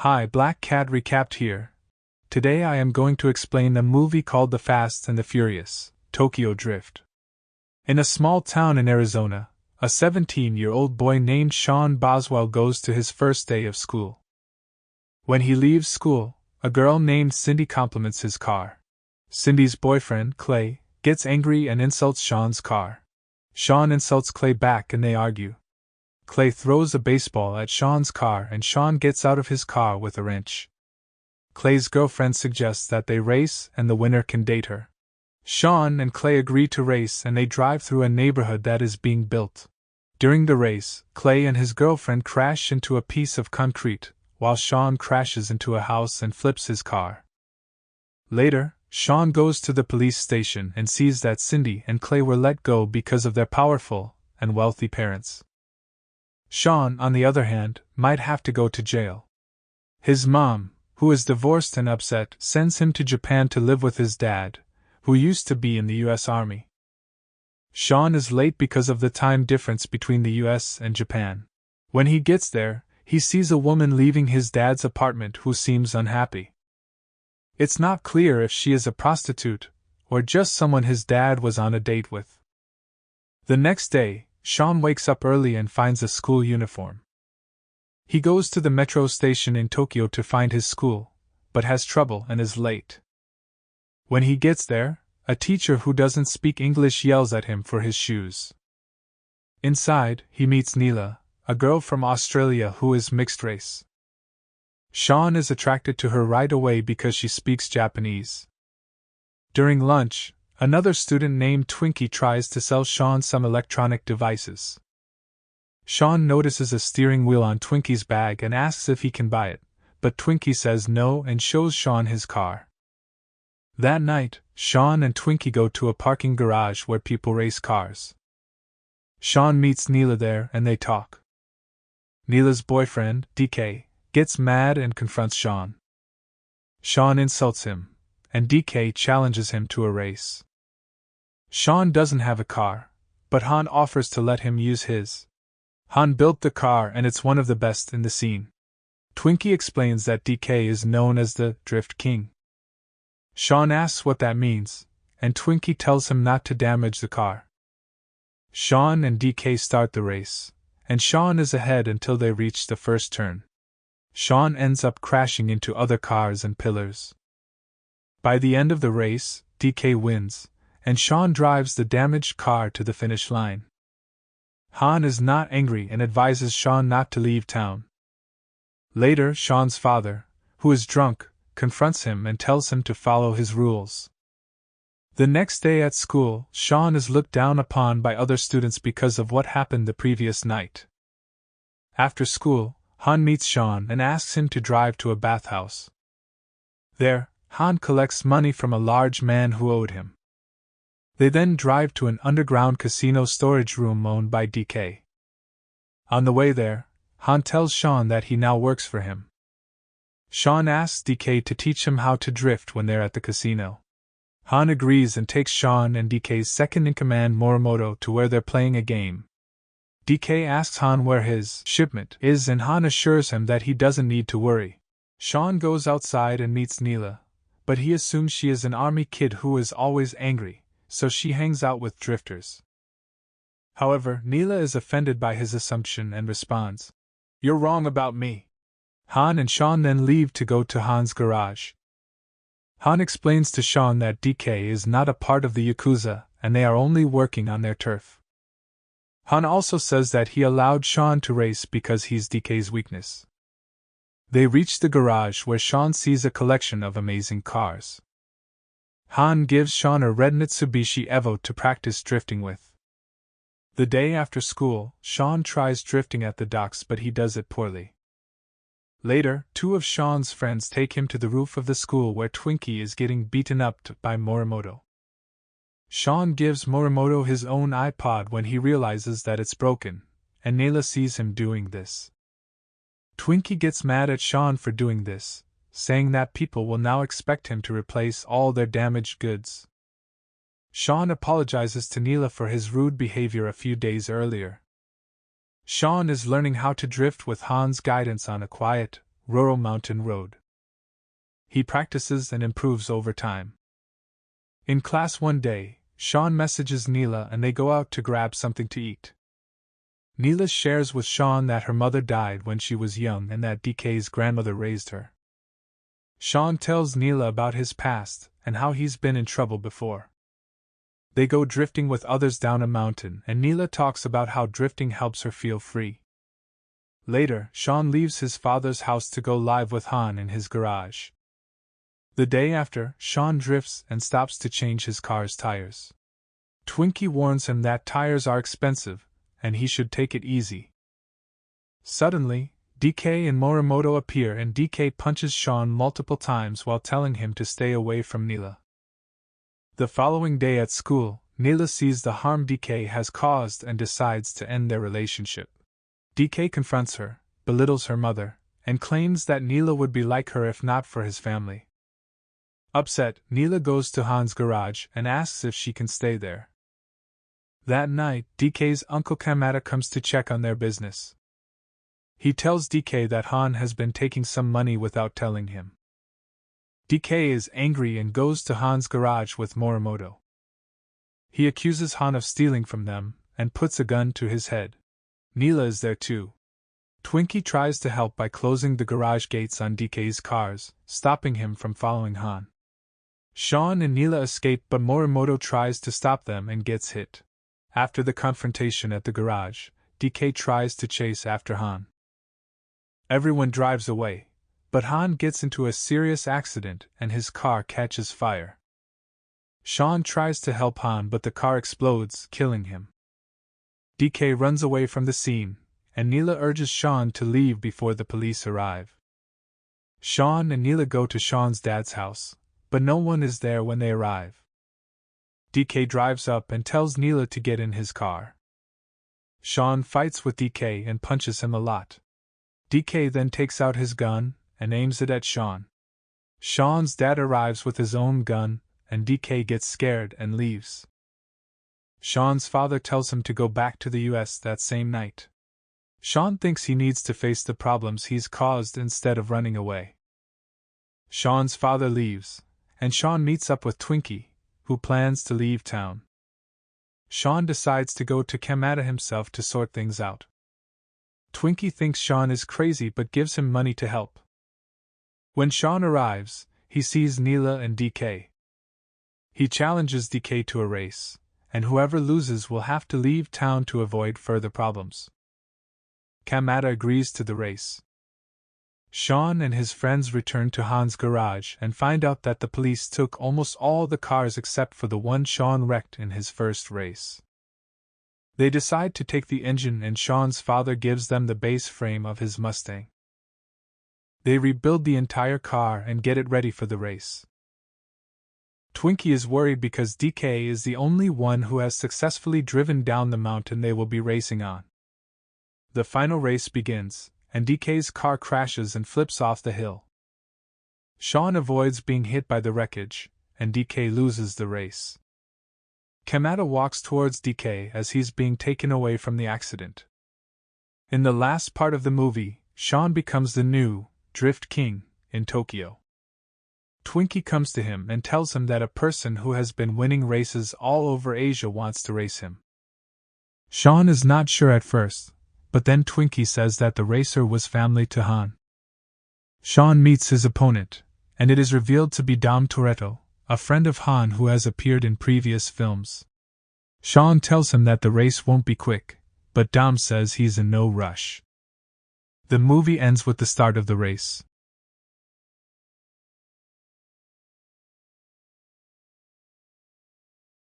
Hi, Black Cat recapped here. Today I am going to explain a movie called The Fast and the Furious, Tokyo Drift. In a small town in Arizona, a 17-year-old boy named Sean Boswell goes to his first day of school. When he leaves school, a girl named Cindy compliments his car. Cindy's boyfriend, Clay, gets angry and insults Sean's car. Sean insults Clay back and they argue. Clay throws a baseball at Sean's car and Sean gets out of his car with a wrench. Clay's girlfriend suggests that they race and the winner can date her. Sean and Clay agree to race and they drive through a neighborhood that is being built. During the race, Clay and his girlfriend crash into a piece of concrete, while Sean crashes into a house and flips his car. Later, Sean goes to the police station and sees that Cindy and Clay were let go because of their powerful and wealthy parents. Sean, on the other hand, might have to go to jail. His mom, who is divorced and upset, sends him to Japan to live with his dad, who used to be in the U.S. Army. Sean is late because of the time difference between the U.S. and Japan. When he gets there, he sees a woman leaving his dad's apartment who seems unhappy. It's not clear if she is a prostitute or just someone his dad was on a date with. The next day, Sean wakes up early and finds a school uniform. He goes to the metro station in Tokyo to find his school, but has trouble and is late. When he gets there, a teacher who doesn't speak English yells at him for his shoes. Inside, he meets Neela, a girl from Australia who is mixed race. Sean is attracted to her right away because she speaks Japanese. During lunch, another student named Twinkie tries to sell Sean some electronic devices. Sean notices a steering wheel on Twinkie's bag and asks if he can buy it, but Twinkie says no and shows Sean his car. That night, Sean and Twinkie go to a parking garage where people race cars. Sean meets Neela there and they talk. Neela's boyfriend, DK, gets mad and confronts Sean. Sean insults him, and DK challenges him to a race. Sean doesn't have a car, but Han offers to let him use his. Han built the car and it's one of the best in the scene. Twinkie explains that DK is known as the Drift King. Sean asks what that means, and Twinkie tells him not to damage the car. Sean and DK start the race, and Sean is ahead until they reach the first turn. Sean ends up crashing into other cars and pillars. By the end of the race, DK wins, and Sean drives the damaged car to the finish line. Han is not angry and advises Sean not to leave town. Later, Sean's father, who is drunk, confronts him and tells him to follow his rules. The next day at school, Sean is looked down upon by other students because of what happened the previous night. After school, Han meets Sean and asks him to drive to a bathhouse. There, Han collects money from a large man who owed him. They then drive to an underground casino storage room owned by DK. On the way there, Han tells Sean that he now works for him. Sean asks DK to teach him how to drift when they're at the casino. Han agrees and takes Sean and DK's second-in-command Morimoto to where they're playing a game. DK asks Han where his shipment is and Han assures him that he doesn't need to worry. Sean goes outside and meets Neela, but he assumes she is an army kid who is always angry, so she hangs out with drifters. However, Neela is offended by his assumption and responds, "You're wrong about me." Han and Sean then leave to go to Han's garage. Han explains to Sean that DK is not a part of the Yakuza and they are only working on their turf. Han also says that he allowed Sean to race because he's DK's weakness. They reach the garage where Sean sees a collection of amazing cars. Han gives Sean a red Mitsubishi Evo to practice drifting with. The day after school, Sean tries drifting at the docks but he does it poorly. Later, two of Sean's friends take him to the roof of the school where Twinkie is getting beaten up by Morimoto. Sean gives Morimoto his own iPod when he realizes that it's broken, and Neela sees him doing this. Twinkie gets mad at Sean for doing this, saying that people will now expect him to replace all their damaged goods. Sean apologizes to Neela for his rude behavior a few days earlier. Sean is learning how to drift with Han's guidance on a quiet, rural mountain road. He practices and improves over time. In class one day, Sean messages Neela and they go out to grab something to eat. Neela shares with Sean that her mother died when she was young and that DK's grandmother raised her. Sean tells Neela about his past and how he's been in trouble before. They go drifting with others down a mountain and Neela talks about how drifting helps her feel free. Later, Sean leaves his father's house to go live with Han in his garage. The day after, Sean drifts and stops to change his car's tires. Twinkie warns him that tires are expensive, and he should take it easy. Suddenly, DK and Morimoto appear and DK punches Sean multiple times while telling him to stay away from Neela. The following day at school, Neela sees the harm DK has caused and decides to end their relationship. DK confronts her, belittles her mother, and claims that Neela would be like her if not for his family. Upset, Neela goes to Han's garage and asks if she can stay there. That night, DK's uncle Kamada comes to check on their business. He tells DK that Han has been taking some money without telling him. DK is angry and goes to Han's garage with Morimoto. He accuses Han of stealing from them and puts a gun to his head. Neela is there too. Twinkie tries to help by closing the garage gates on DK's cars, stopping him from following Han. Sean and Neela escape but Morimoto tries to stop them and gets hit. After the confrontation at the garage, DK tries to chase after Han. Everyone drives away, but Han gets into a serious accident and his car catches fire. Sean tries to help Han but the car explodes, killing him. DK runs away from the scene, and Neela urges Sean to leave before the police arrive. Sean and Neela go to Sean's dad's house, but no one is there when they arrive. DK drives up and tells Neela to get in his car. Sean fights with DK and punches him a lot. DK then takes out his gun and aims it at Sean. Sean's dad arrives with his own gun, and DK gets scared and leaves. Sean's father tells him to go back to the US that same night. Sean thinks he needs to face the problems he's caused instead of running away. Sean's father leaves, and Sean meets up with Twinkie, who plans to leave town. Sean decides to go to Kamada himself to sort things out. Twinkie thinks Sean is crazy but gives him money to help. When Sean arrives, he sees Neela and DK. He challenges DK to a race, and whoever loses will have to leave town to avoid further problems. Kamada agrees to the race. Sean and his friends return to Han's garage and find out that the police took almost all the cars except for the one Sean wrecked in his first race. They decide to take the engine and Sean's father gives them the base frame of his Mustang. They rebuild the entire car and get it ready for the race. Twinkie is worried because DK is the only one who has successfully driven down the mountain they will be racing on. The final race begins, and DK's car crashes and flips off the hill. Sean avoids being hit by the wreckage, and DK loses the race. Kamada walks towards DK as he's being taken away from the accident. In the last part of the movie, Sean becomes the new Drift King in Tokyo. Twinkie comes to him and tells him that a person who has been winning races all over Asia wants to race him. Sean is not sure at first, but then Twinkie says that the racer was family to Han. Sean meets his opponent, and it is revealed to be Dom Toretto, a friend of Han who has appeared in previous films. Sean tells him that the race won't be quick, but Dom says he's in no rush. The movie ends with the start of the race.